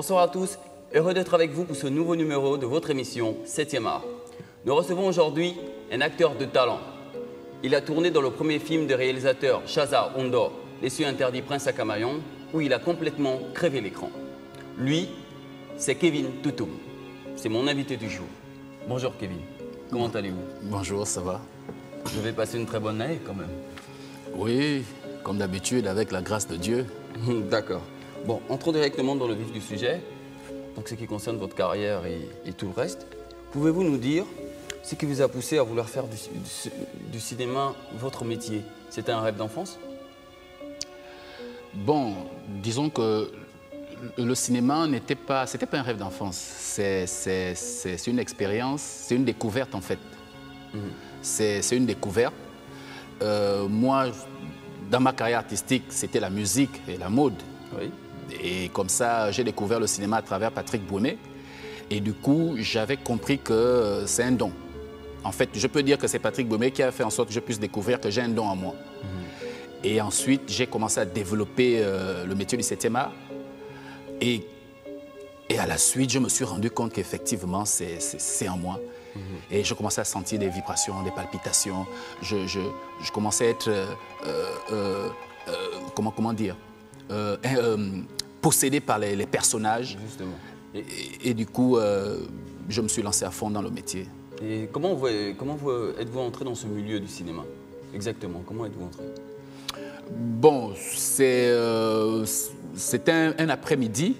Bonsoir à tous, heureux d'être avec vous pour ce nouveau numéro de votre émission 7e art. Nous recevons aujourd'hui un acteur de talent. Il a tourné dans le premier film de réalisateur Shaza Ondo, Les cieux interdits Prince Akamayon, où il a complètement crevé l'écran. Lui, c'est Kevin Toutoum. C'est mon invité du jour. Bonjour Kevin, comment allez-vous? Bonjour, ça va? Vous avez passé une très bonne année quand même. Oui, comme d'habitude, avec la grâce de Dieu. D'accord. Bon, entrons directement dans le vif du sujet. Donc, ce qui concerne votre carrière et tout le reste. Pouvez-vous nous dire ce qui vous a poussé à vouloir faire du cinéma votre métier? C'était un rêve d'enfance? Bon, disons que le cinéma c'était pas un rêve d'enfance. C'est une expérience, c'est une découverte en fait. C'est une découverte. Moi, dans ma carrière artistique, c'était la musique et la mode. Oui. Et comme ça, j'ai découvert le cinéma à travers Patrick Boumet. Et du coup, j'avais compris que c'est un don. En fait, je peux dire que c'est Patrick Boumet qui a fait en sorte que je puisse découvrir que j'ai un don en moi. Et ensuite, j'ai commencé à développer le métier du 7e art. Et à la suite, je me suis rendu compte qu'effectivement, c'est en moi. Et je commençais à sentir des vibrations, des palpitations. Je commençais à être, comment dire, possédé par les personnages. Justement. Et du coup, je me suis lancé à fond dans le métier. Et comment êtes-vous entré dans ce milieu du cinéma? Exactement, comment êtes-vous entré? Bon, c'était un après-midi.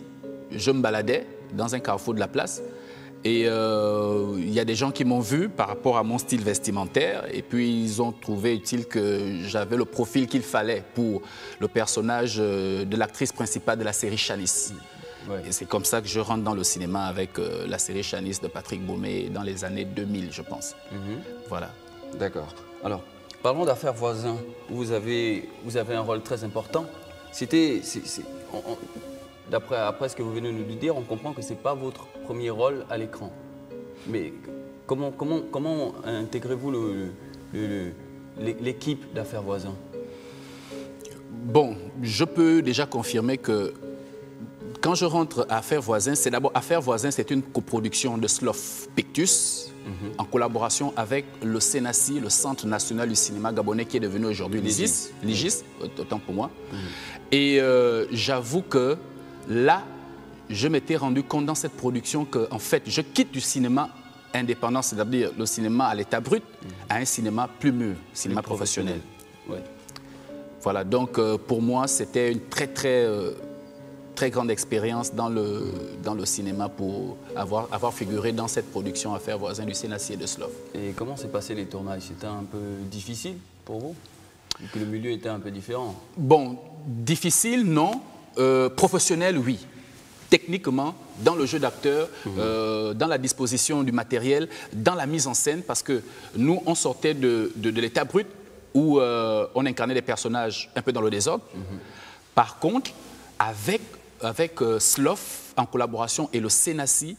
Je me baladais dans un carrefour de la place. Et il y a des gens qui m'ont vu par rapport à mon style vestimentaire et puis ils ont trouvé utile que j'avais le profil qu'il fallait pour le personnage de l'actrice principale de la série Chanice. Ouais. Et c'est comme ça que je rentre dans le cinéma avec la série Chanice de Patrick Boumet dans les années 2000, je pense. Voilà. D'accord. Alors, parlons d'Affaires voisins, où vous avez un rôle très important. Après ce que vous venez de nous dire, on comprend que ce n'est pas votre premier rôle à l'écran. Mais comment intégrez-vous l'équipe d'Affaires voisins? Bon, je peux déjà confirmer que quand je rentre à Affaires voisins, c'est d'abord Affaires voisins, c'est une coproduction de Slof Pictus en collaboration avec le CNACI, le Centre national du cinéma gabonais qui est devenu aujourd'hui l'IGIS, autant pour moi. Et j'avoue que là, je m'étais rendu compte dans cette production que, en fait, je quitte du cinéma indépendant, c'est-à-dire le cinéma à l'état brut, à un cinéma plus mûr, cinéma professionnel. Ouais. Voilà, donc pour moi, c'était une très grande expérience dans le cinéma pour avoir figuré dans cette production Affaires voisins du CNACI et de Slof. Et comment s'est passé les tournages? C'était un peu difficile pour vous? Vu que le milieu était un peu différent. Bon, difficile, non. Professionnel, oui. Techniquement, dans le jeu d'acteur, dans la disposition du matériel, dans la mise en scène, parce que nous, on sortait de l'état brut où on incarnait des personnages un peu dans le désordre. Par contre, avec Slof, en collaboration, et le CNACI,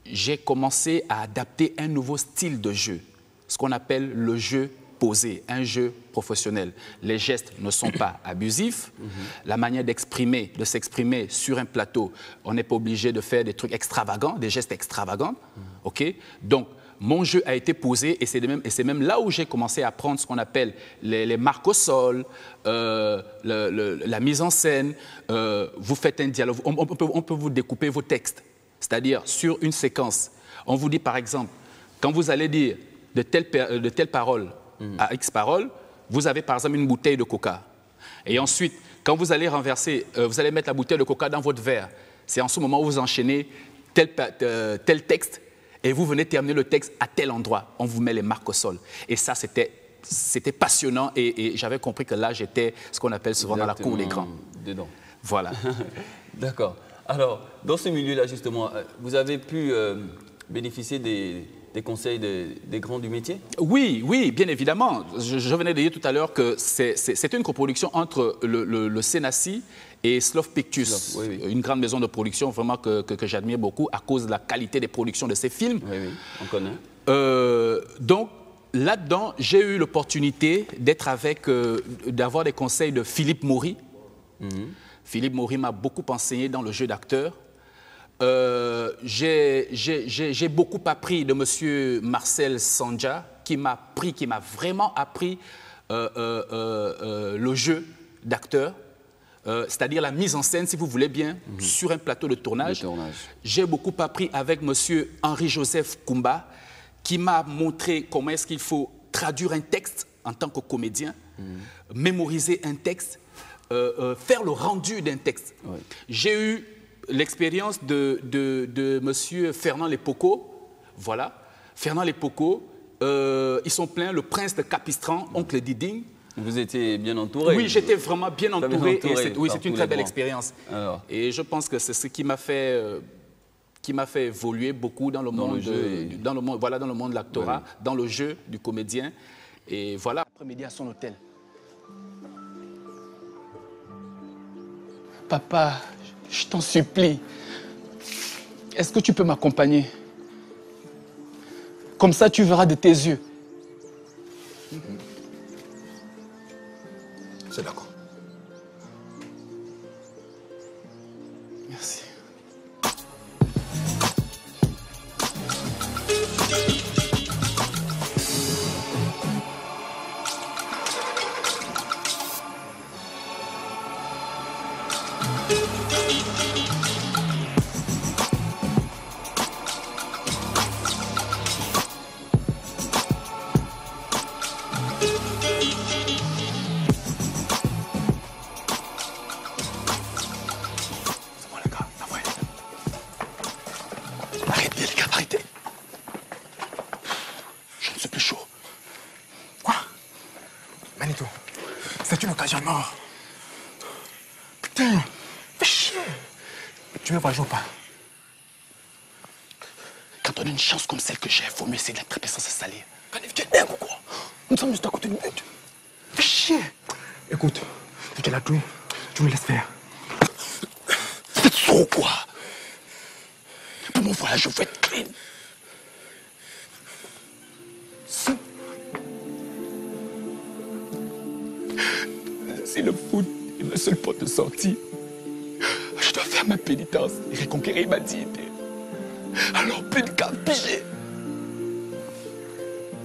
j'ai commencé à adapter un nouveau style de jeu, ce qu'on appelle le jeu posé, un jeu professionnel. Les gestes ne sont pas abusifs. La manière de s'exprimer sur un plateau, on n'est pas obligé de faire des trucs extravagants, des gestes extravagants. OK? Donc, mon jeu a été posé et c'est même là où j'ai commencé à apprendre ce qu'on appelle les marques au sol, la mise en scène. Vous faites un dialogue, on peut vous découper vos textes. C'est-à-dire, sur une séquence, on vous dit par exemple, quand vous allez dire de telles paroles à X paroles, vous avez par exemple une bouteille de coca. Et ensuite, quand vous allez renverser, vous allez mettre la bouteille de coca dans votre verre. C'est en ce moment où vous enchaînez tel texte et vous venez terminer le texte à tel endroit. On vous met les marques au sol. Et ça, c'était passionnant et j'avais compris que là, j'étais ce qu'on appelle souvent dans la cour des grands. Dedans. Voilà. D'accord. Alors, dans ce milieu-là, justement, vous avez pu bénéficier des conseils des grands du métier? Oui, oui, bien évidemment. Je venais de dire tout à l'heure que c'est une coproduction entre le CNACI et Slof Pictus, oui. Une grande maison de production vraiment que j'admire beaucoup à cause de la qualité des productions de ces films. Oui, on connaît. Donc, là-dedans, j'ai eu l'opportunité d'être d'avoir des conseils de Philippe Maury. Philippe Maury m'a beaucoup enseigné dans le jeu d'acteur. j'ai beaucoup appris de M. Marcel Sandja, qui m'a vraiment appris le jeu d'acteur, c'est-à-dire la mise en scène, si vous voulez bien, sur un plateau de tournage. J'ai beaucoup appris avec M. Henri-Joseph Koumba, qui m'a montré comment est-ce qu'il faut traduire un texte en tant que comédien, mémoriser un texte, faire le rendu d'un texte. Oui. J'ai eu l'expérience de M. Fernand Lepoco, voilà. Fernand Lepoco, ils sont pleins, le prince de Capistran, oncle Diding. Vous étiez bien entouré. Oui, j'étais vraiment bien entouré. Oui, c'est une très belle expérience. Et je pense que c'est ce qui m'a fait évoluer beaucoup dans le monde de l'actorat, dans le jeu du comédien. Et voilà. Après-midi à son hôtel. Papa, je t'en supplie. Est-ce que tu peux m'accompagner? Comme ça, tu verras de tes yeux. C'est d'accord. Merci. C'est une occasion mort. Putain, fais chier. Tu veux voyager ou pas? Quand on a une chance comme celle que j'ai, il faut mieux essayer de l'attraper sans se salir. Tu es dingue ou quoi? Nous sommes juste à côté d'une but. Fais chier. Écoute, tu es là tout, tu me laisses faire. Vous êtes sourd ou quoi? Pour mon voyage, je veux être clean. Si le foot est ma seule porte de sortie, je dois faire ma pénitence et reconquérir ma dignité. Alors plus de cas pigé.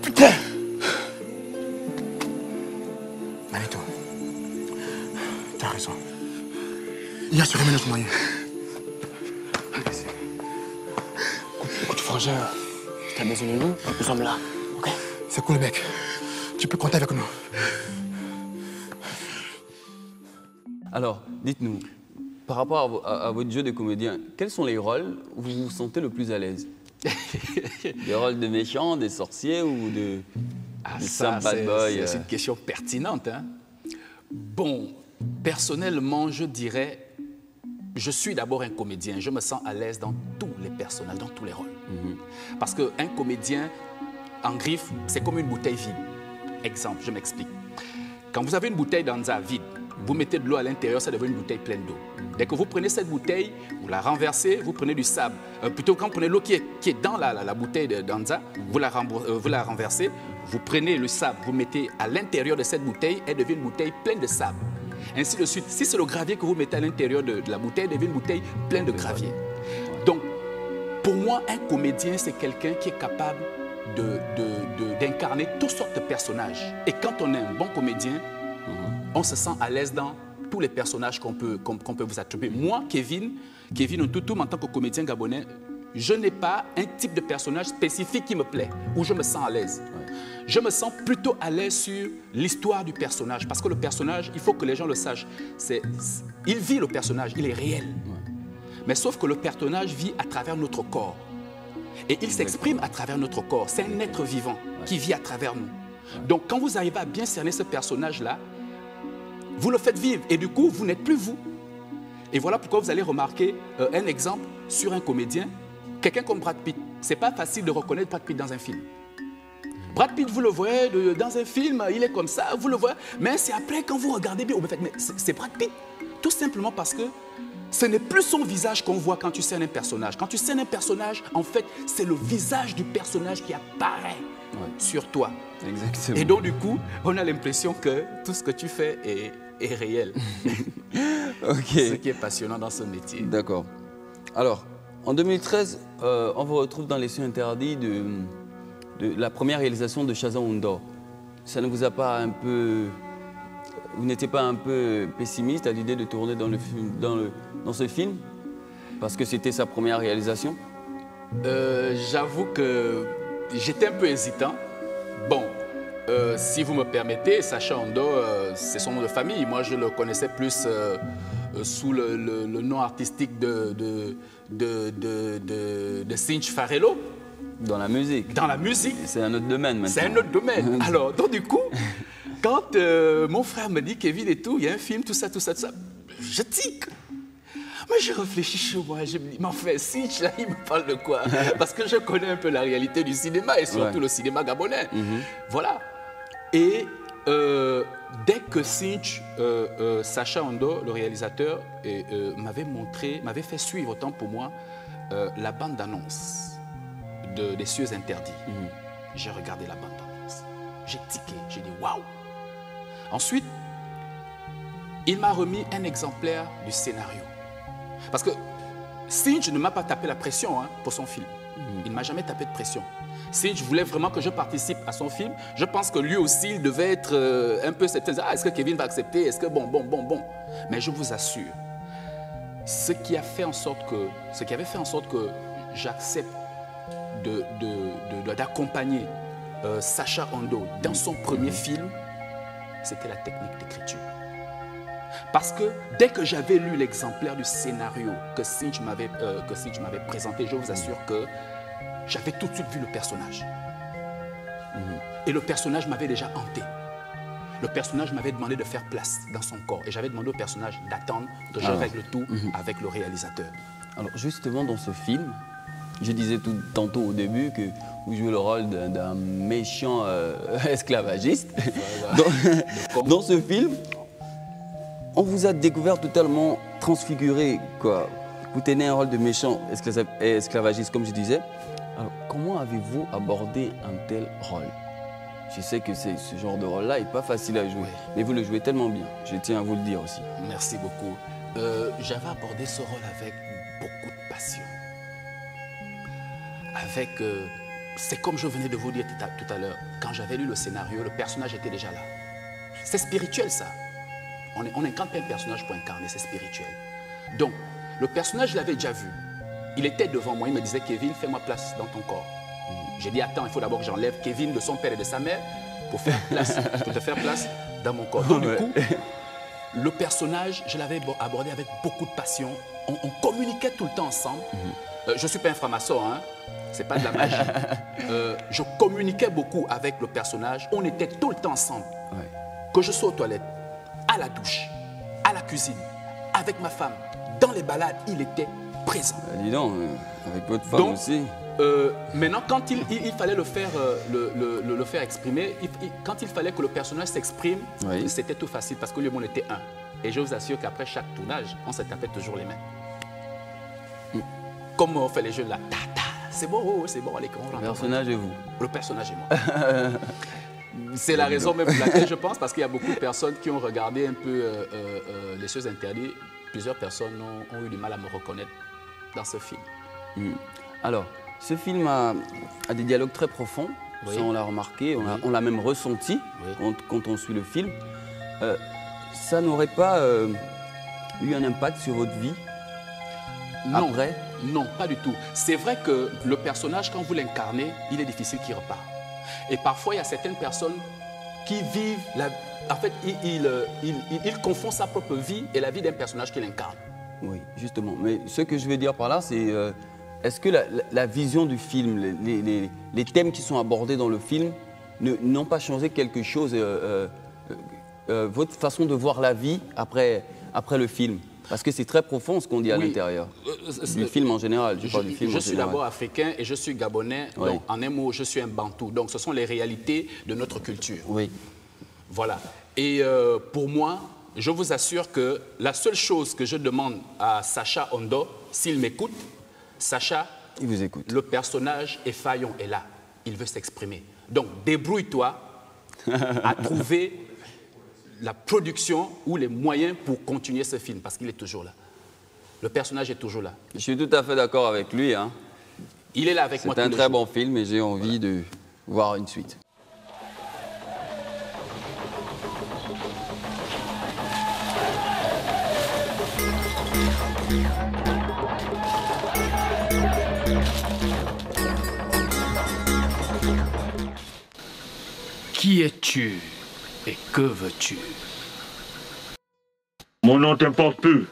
Putain! Manito, t'as raison. Il y a ce remède noyer. Écoute, frangin, t'as besoin de nous sommes là, ok? C'est cool, mec. Tu peux compter avec nous. Alors, dites-nous, par rapport à votre jeu de comédien, quels sont les rôles où vous vous sentez le plus à l'aise? Des rôles de méchants, des sorciers ou de simple bad boy? C'est une question pertinente. Hein? Bon, personnellement, je dirais, je suis d'abord un comédien. Je me sens à l'aise dans tous les personnages, dans tous les rôles. Parce qu'un comédien, en griffe, c'est comme une bouteille vide. Exemple, je m'explique. Quand vous avez une bouteille d'Anza vide, vous mettez de l'eau à l'intérieur, ça devient une bouteille pleine d'eau. Dès que vous prenez cette bouteille, vous la renversez, vous prenez du sable. Plutôt quand vous prenez l'eau qui est dans la bouteille d'Anza, vous la renversez, vous prenez le sable, vous mettez à l'intérieur de cette bouteille, elle devient une bouteille pleine de sable. Ainsi de suite. Si c'est le gravier que vous mettez à l'intérieur de la bouteille, elle devient une bouteille pleine de gravier. Donc, pour moi, un comédien, c'est quelqu'un qui est capable d'incarner toutes sortes de personnages. Et quand on est un bon comédien, on se sent à l'aise dans tous les personnages qu'on peut vous attribuer. Moi, Kevin Ntutum, en tant que comédien gabonais, je n'ai pas un type de personnage spécifique qui me plaît, où je me sens à l'aise. Ouais. Je me sens plutôt à l'aise sur l'histoire du personnage, parce que le personnage, il faut que les gens le sachent, il vit le personnage, il est réel. Ouais. Mais sauf que le personnage vit à travers notre corps. Et il s'exprime à travers notre corps. C'est un être vivant qui vit à travers nous. Donc, quand vous arrivez à bien cerner ce personnage-là, vous le faites vivre et du coup, vous n'êtes plus vous. Et voilà pourquoi vous allez remarquer un exemple sur un comédien, quelqu'un comme Brad Pitt. Ce n'est pas facile de reconnaître Brad Pitt dans un film. Brad Pitt, vous le voyez dans un film, il est comme ça, vous le voyez. Mais c'est après, quand vous regardez bien, vous faites, mais c'est Brad Pitt. Tout simplement parce que ce n'est plus son visage qu'on voit quand tu scènes un personnage. Quand tu scènes un personnage, en fait, c'est le visage du personnage qui apparaît sur toi. Exactement. Et donc, du coup, on a l'impression que tout ce que tu fais est réel. Ce qui est passionnant dans ce métier. D'accord. Alors, En 2013, on vous retrouve dans les cieux interdits de la première réalisation de Chaza Hondo. Ça ne vous a pas un peu... Vous n'étiez pas un peu pessimiste à l'idée de tourner dans ce film? Parce que c'était sa première réalisation? J'avoue que j'étais un peu hésitant. Bon, si vous me permettez, Sacha Hondo, c'est son nom de famille. Moi, je le connaissais plus sous le nom artistique de Cinch Farello. Dans la musique. Dans la musique. C'est un autre domaine maintenant. C'est un autre domaine. Alors, donc du coup, quand mon frère me dit Kevin et tout, il y a un film, tout ça, je tique. Mais je réfléchis chez moi, je me dis, mais enfin, Cinch, là, il me parle de quoi? Parce que je connais un peu la réalité du cinéma et surtout le cinéma gabonais. Voilà. Et dès que Cinch, Sacha Hondo, le réalisateur, m'avait fait suivre, autant pour moi, la bande-annonce des cieux interdits. J'ai regardé la bande-annonce. J'ai tiqué, j'ai dit waouh. Ensuite, il m'a remis un exemplaire du scénario. Parce que Cinch ne m'a pas tapé la pression pour son film. Il ne m'a jamais tapé de pression. Cinch voulait vraiment que je participe à son film. Je pense que lui aussi, il devait être un peu certain. Ah, est-ce que Kevin va accepter? Est-ce que bon. Mais je vous assure, ce qui avait fait en sorte que j'accepte d'accompagner Sacha Hondo dans son premier film, c'était la technique d'écriture. Parce que dès que j'avais lu l'exemplaire du scénario que Cinch m'avait présenté, je vous assure que j'avais tout de suite vu le personnage. Et le personnage m'avait déjà hanté. Le personnage m'avait demandé de faire place dans son corps. Et j'avais demandé au personnage d'attendre que je règle tout avec le réalisateur. Alors justement, dans ce film, je disais tantôt au début que vous jouez le rôle d'un méchant esclavagiste. Voilà. Dans ce film, on vous a découvert totalement transfiguré, quoi. Vous tenez un rôle de méchant esclavagiste, comme je disais. Alors, comment avez-vous abordé un tel rôle? Je sais que ce genre de rôle-là n'est pas facile à jouer, mais vous le jouez tellement bien. Je tiens à vous le dire aussi. Merci beaucoup. J'avais abordé ce rôle avec beaucoup de passion. C'est comme je venais de vous dire tout à l'heure, quand j'avais lu le scénario, le personnage était déjà là. C'est spirituel, ça. On n'incarne pas un personnage pour incarner, c'est spirituel. Donc, le personnage, je l'avais déjà vu. Il était devant moi, il me disait, Kevin, fais-moi place dans ton corps. J'ai dit, attends, il faut d'abord que j'enlève Kevin de son père et de sa mère pour te faire place dans mon corps. Donc, du coup, le personnage, je l'avais abordé avec beaucoup de passion. On communiquait tout le temps ensemble. Je ne suis pas un franc-maçon, hein. C'est pas de la magie. Je communiquais beaucoup avec le personnage. On était tout le temps ensemble. Que je sois aux toilettes, à la douche, à la cuisine, avec ma femme, dans les balades, il était présent. Dis donc, avec votre femme aussi. Maintenant, quand il fallait le faire exprimer, quand il fallait que le personnage s'exprime, c'était tout facile parce que le monde était un. Et je vous assure qu'après chaque tournage, on se tapait toujours les mains. Comme on fait les jeux là, c'est bon, allez, comment on Le personnage et vous. Le personnage et moi. C'est la raison même pour laquelle je pense, parce qu'il y a beaucoup de personnes qui ont regardé un peu les choses interdites. Plusieurs personnes ont eu du mal à me reconnaître dans ce film. Alors, ce film a des dialogues très profonds, ça on l'a remarqué, on l'a même ressenti quand on suit le film. Ça n'aurait pas eu un impact sur votre vie après? Non, pas du tout. C'est vrai que le personnage, quand vous l'incarnez, il est difficile qu'il repart. Et parfois, il y a certaines personnes qui vivent... En fait, il confond sa propre vie et la vie d'un personnage qu'il incarne. Oui, justement. Mais ce que je veux dire par là, c'est... est-ce que la vision du film, les thèmes qui sont abordés dans le film, n'ont pas changé quelque chose, votre façon de voir la vie après le film? Parce que c'est très profond ce qu'on dit à l'intérieur du film en général. Je suis d'abord africain et je suis gabonais. Donc, en un mot, je suis un bantou. Donc, ce sont les réalités de notre culture. Oui. Voilà. Et pour moi, je vous assure que la seule chose que je demande à Sacha Hondo, s'il m'écoute, Sacha, il vous écoute. Le personnage Effayon est là. Il veut s'exprimer. Donc, débrouille-toi à trouver la production ou les moyens pour continuer ce film, parce qu'il est toujours là. Le personnage est toujours là. Je suis tout à fait d'accord avec lui. Hein. Il est là avec moi. C'est un très bon film et j'ai envie de voir une suite. Qui es-tu et que veux-tu? Mon nom t'importe peu.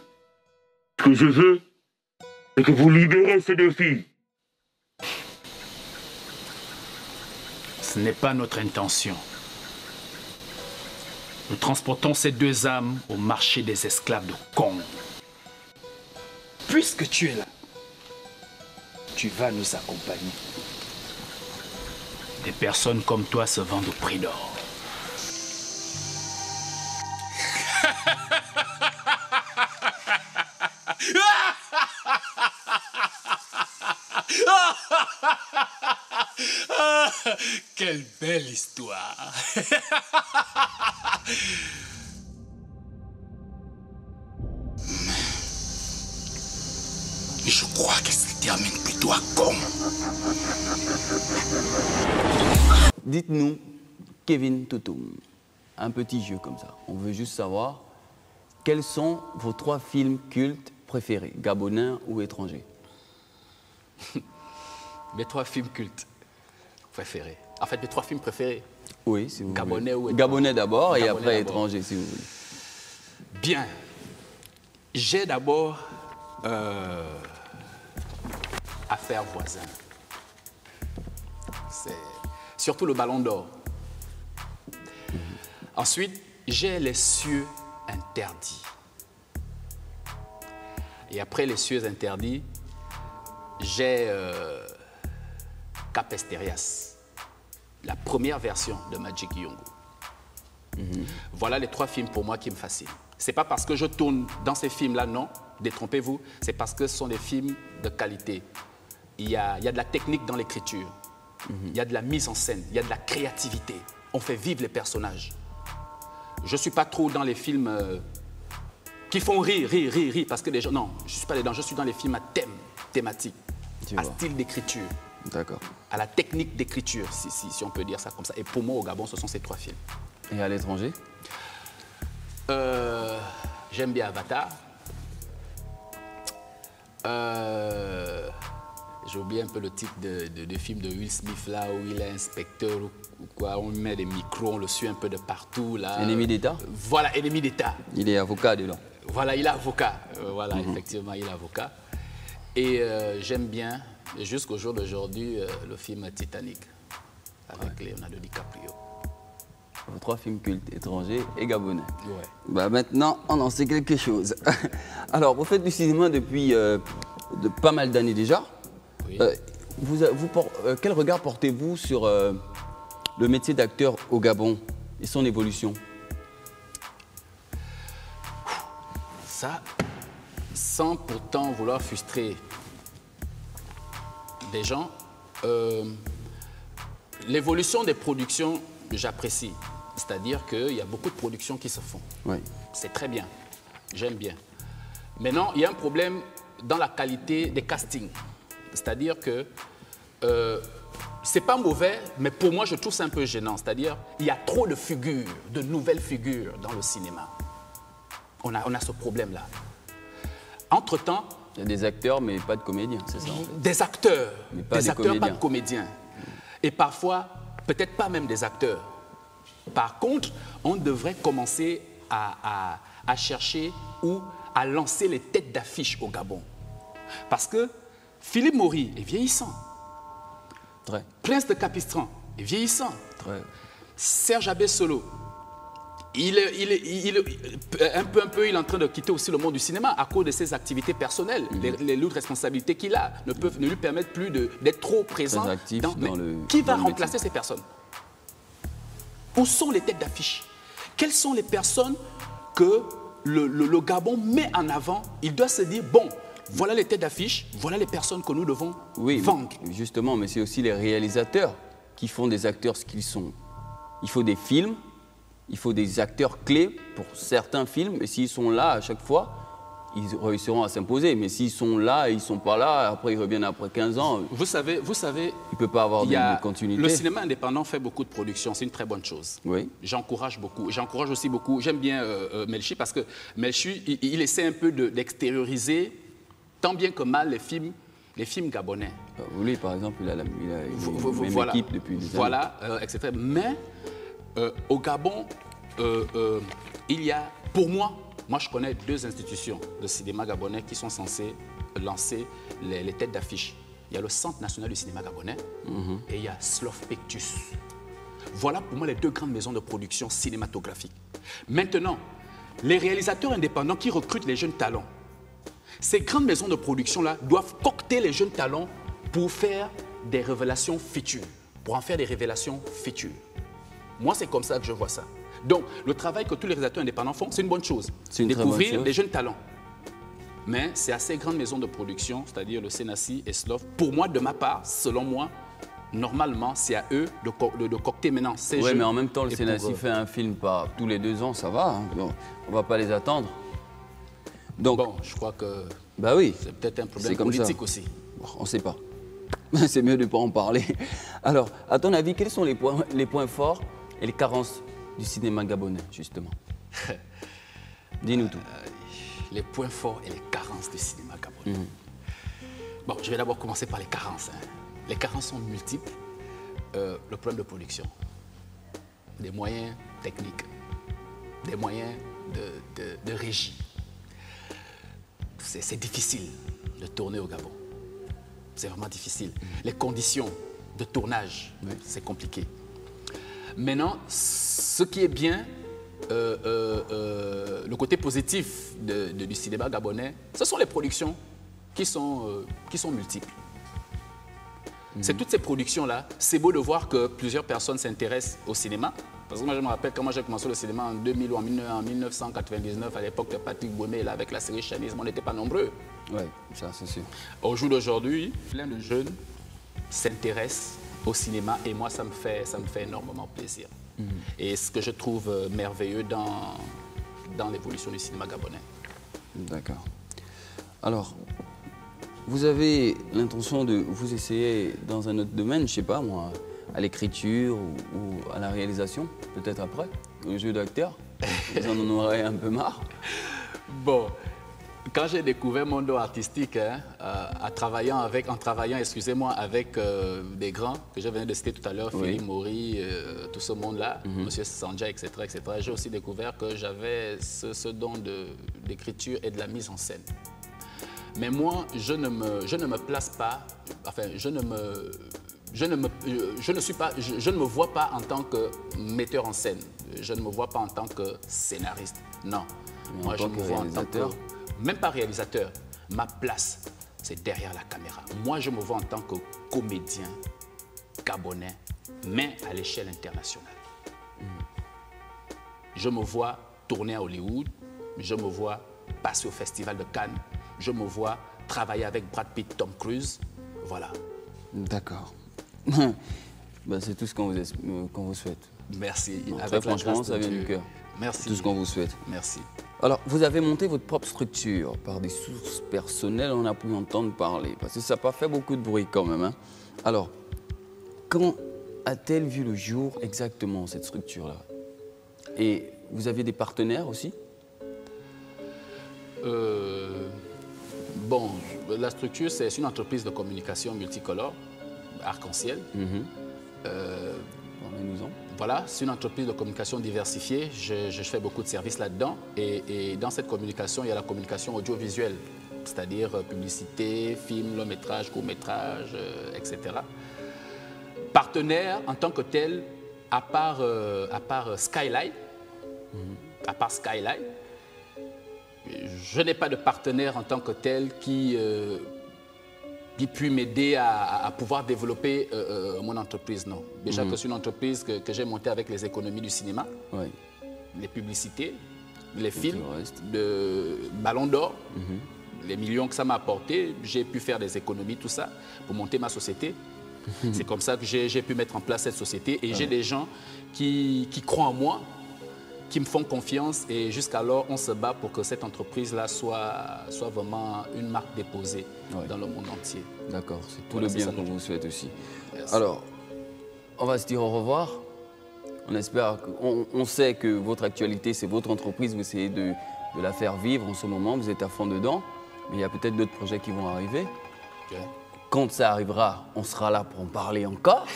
Ce que je veux, c'est que vous libérez ces deux filles. Ce n'est pas notre intention. Nous transportons ces deux âmes au marché des esclaves de Kong. Puisque tu es là, tu vas nous accompagner. Des personnes comme toi se vendent au prix d'or. Quelle belle histoire. Mais je crois qu'elle se termine plutôt à Kong. Dites-nous, Kevin Toutoum, un petit jeu comme ça. On veut juste savoir quels sont vos 3 films cultes préférés, gabonais ou étrangers? Mes 3 films cultes préférés. En fait, mes 3 films préférés. Oui, si vous Gabonais voulez. ou étranger? Gabonais d'abord et Gabonais après d'abord. étranger, si vous voulez. Bien. J'ai d'abord Affaires voisins. C'est surtout le Ballon d'Or. Ensuite, j'ai Les cieux interdits. Et après Les cieux interdits, j'ai Capesterias, la première version de Magic Yongo. Voilà les 3 films pour moi qui me fascinent. C'est pas parce que je tourne dans ces films-là, non, détrompez-vous, c'est parce que ce sont des films de qualité. Il y a de la technique dans l'écriture, il y a de la mise en scène, il y a de la créativité. On fait vivre les personnages. Je ne suis pas trop dans les films qui font rire, parce que les gens... Non, je ne suis pas dedans, je suis dans les films à thème, thématique, à style d'écriture. D'accord. À la technique d'écriture, si on peut dire ça comme ça. Et pour moi, au Gabon, ce sont ces 3 films. Et à l'étranger? J'aime bien Avatar. J'ai oublié un peu le titre de film de Will Smith, là, où il est inspecteur ou quoi. On lui met des micros, on le suit un peu de partout, là. Ennemi d'État? Voilà, Ennemi d'État. Il est avocat dedans. Voilà, il est avocat. Voilà, effectivement, il est avocat. Et j'aime bien, jusqu'au jour d'aujourd'hui, le film Titanic, avec Leonardo DiCaprio. Vos 3 films cultes, étrangers et gabonais. Ouais. Bah maintenant, on en sait quelque chose. Alors, vous faites du cinéma depuis de pas mal d'années déjà. Oui. Quel regard portez-vous sur le métier d'acteur au Gabon et son évolution? Ça, sans pourtant vouloir frustrer des gens, l'évolution des productions, j'apprécie. C'est-à-dire qu'il y a beaucoup de productions qui se font. Oui. C'est très bien. J'aime bien. Maintenant, il y a un problème dans la qualité des castings. C'est-à-dire que c'est pas mauvais, mais pour moi, je trouve ça un peu gênant. C'est-à-dire il y a trop de figures, de nouvelles figures dans le cinéma. On a ce problème-là. Entre-temps... Il y a des acteurs, mais pas de comédiens, c'est ça en fait. Des acteurs, Mais pas des acteurs, pas comédiens. de comédiens. Et parfois, peut-être pas même des acteurs. Par contre, on devrait commencer à chercher ou à lancer les têtes d'affiche au Gabon. Parce que Philippe Maury est vieillissant. Très, Prince de Capistran est vieillissant. très. Serge Abessolo, il est en train de quitter aussi le monde du cinéma à cause de ses activités personnelles. Les lourdes responsabilités qu'il a ne lui permettent plus d'être trop présent. Très actif dans le Qui va dans le remplacer ces personnes? Où sont les têtes d'affiche? Quelles sont les personnes que le Gabon met en avant? Il doit se dire, bon, voilà les têtes d'affiche, voilà les personnes que nous devons vendre. Justement, mais c'est aussi les réalisateurs qui font des acteurs ce qu'ils sont. Il faut des films, il faut des acteurs clés pour certains films, et s'ils sont là à chaque fois, ils réussiront à s'imposer. Mais s'ils sont là et ils ne sont pas là, après ils reviennent après 15 ans, Vous savez, il ne peut pas avoir de continuité. Le cinéma indépendant fait beaucoup de productions, c'est une très bonne chose. Oui. J'encourage beaucoup. J'encourage aussi beaucoup. J'aime bien Melchi parce que Melchi, il essaie un peu d'extérioriser tant bien que mal les films gabonais. Lui, par exemple, il a une même Voilà. équipe depuis des années. Voilà, etc. Mais au Gabon, il y a, pour moi, je connais 2 institutions de cinéma gabonais qui sont censées lancer les têtes d'affiche. Il y a le Centre national du cinéma gabonais et il y a Slof Pictus. Voilà pour moi les 2 grandes maisons de production cinématographique. Maintenant, les réalisateurs indépendants qui recrutent les jeunes talents, ces grandes maisons de production-là doivent cocter les jeunes talents pour faire des révélations futures, pour en faire des révélations futures. Moi, c'est comme ça que je vois ça. Donc, le travail que tous les réalisateurs indépendants font, c'est une bonne chose. Découvrir des jeunes talents. Mais c'est à ces grandes maisons de production, c'est-à-dire le Senassi et Slof, pour moi, de ma part, selon moi, normalement, c'est à eux de cocter maintenant ces jeunes. Oui, mais en même temps, le Senassi fait un film tous les 2 ans, ça va. Hein. On ne va pas les attendre. Donc, bon, je crois que bah oui, c'est peut-être un problème politique aussi. Bon, on ne sait pas. C'est mieux de ne pas en parler. Alors, à ton avis, quels sont les points forts et les carences du cinéma gabonais, justement? Dis-nous tout. Les points forts et les carences du cinéma gabonais. Bon, je vais d'abord commencer par les carences. Hein. Les carences sont multiples. Le problème de production, des moyens techniques, des moyens de régie. C'est difficile de tourner au Gabon. C'est vraiment difficile. Les conditions de tournage, c'est compliqué. Maintenant, ce qui est bien, le côté positif du cinéma gabonais, ce sont les productions qui sont multiples. C'est toutes ces productions-là. C'est beau de voir que plusieurs personnes s'intéressent au cinéma. Parce que moi, je me rappelle quand moi j'ai commencé le cinéma en 2000 ou en 1999, à l'époque de Patrick Bouémé, là, avec la série Chanisme, on n'était pas nombreux. Oui, ça c'est sûr. Au jour d'aujourd'hui, plein de jeunes s'intéressent au cinéma et moi, ça me fait énormément plaisir. Et ce que je trouve merveilleux dans l'évolution du cinéma gabonais. D'accord. Alors, vous avez l'intention de vous essayer dans un autre domaine, je ne sais pas moi, à l'écriture ou à la réalisation, peut-être après, au jeu d'acteur? Vous en aurez un peu marre? Bon, quand j'ai découvert mon dos artistique, hein, en travaillant avec des grands que je venais de citer tout à l'heure, Philippe Maury, tout ce monde-là, Monsieur Sandja, etc., j'ai aussi découvert que j'avais ce don d'écriture et de la mise en scène. Mais moi, je ne me place pas, enfin, je ne me vois pas en tant que metteur en scène. Je ne me vois pas en tant que scénariste. Non. Moi, je me vois en tant que... Même pas réalisateur. Ma place, c'est derrière la caméra. Moi, je me vois en tant que comédien gabonais, mais à l'échelle internationale. Je me vois tourner à Hollywood. Je me vois passer au Festival de Cannes. Je me vois travailler avec Brad Pitt, Tom Cruise. Voilà. D'accord. Ben, c'est tout ce qu'on vous souhaite. Merci. Bon, très franchement, ça vient du cœur. Merci. Tout ce qu'on vous souhaite. Merci. Alors, vous avez monté votre propre structure par des sources personnelles, on a pu entendre parler, parce que ça n'a pas fait beaucoup de bruit quand même. Hein. Alors, quand a-t-elle vu le jour exactement, cette structure-là? Et vous avez des partenaires aussi? Bon, la structure, c'est une entreprise de communication multicolore, Arc-en-Ciel. Parlez-nous-en. Voilà, c'est une entreprise de communication diversifiée. Je fais beaucoup de services là-dedans. Et dans cette communication, il y a la communication audiovisuelle, c'est-à-dire publicité, film, long métrage, court métrage, etc. Partenaire en tant que tel, à part Skylight, je n'ai pas de partenaire en tant que tel qui puis m'aider à pouvoir développer mon entreprise, non. Déjà que c'est une entreprise que j'ai montée avec les économies du cinéma, les publicités, les films, de Ballon d'Or, les millions que ça m'a apporté, j'ai pu faire des économies, tout ça, pour monter ma société. C'est comme ça que j'ai pu mettre en place cette société et j'ai des gens qui croient en moi qui me font confiance et jusqu'alors, on se bat pour que cette entreprise-là soit vraiment une marque déposée dans le monde entier. D'accord, c'est tout Voilà, le bien ça, qu'on vous souhaite aussi. Merci. Alors, on va se dire au revoir. On espère, on sait que votre actualité, c'est votre entreprise, vous essayez de la faire vivre en ce moment, vous êtes à fond dedans, mais il y a peut-être d'autres projets qui vont arriver. Ok. Quand ça arrivera, on sera là pour en parler encore.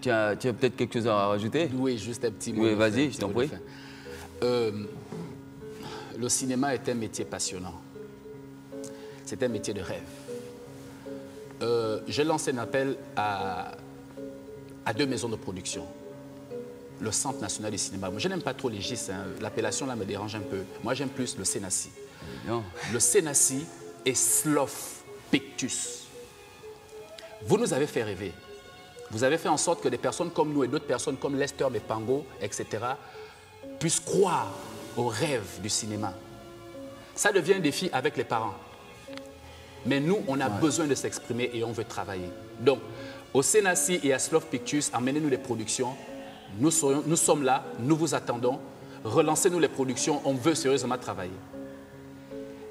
Tu as peut-être quelque chose à rajouter? Oui, juste un petit mot. Oui, de vas-y, fin, un je petit t'en mot de prie. fin. Le cinéma est un métier passionnant. C'est un métier de rêve. Je lance un appel à 2 maisons de production. Le Centre national du cinéma. Moi, je n'aime pas trop les GIS, hein. L'appellation là me dérange un peu. Moi, j'aime plus le CNACI. Bien. Le CNACI et Slof Pictus. Vous nous avez fait rêver. Vous avez fait en sorte que des personnes comme nous et d'autres personnes comme Lester Mepango, etc., puissent croire au rêve du cinéma. Ça devient un défi avec les parents. Mais nous, on a besoin de s'exprimer et on veut travailler. Donc, au CNACI et à Slof Pictus, emmenez-nous des productions. Nous sommes là, nous vous attendons. Relancez-nous les productions, on veut sérieusement travailler.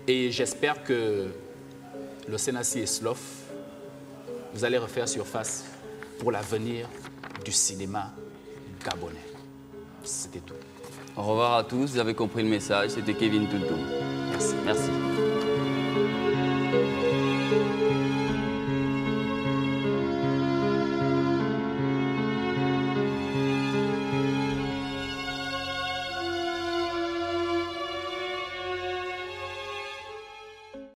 Et j'espère que le CNACI et Slof, vous allez refaire surface pour l'avenir du cinéma gabonais. C'était tout. Au revoir à tous, vous avez compris le message, c'était Kevin Toulton. Merci. Merci.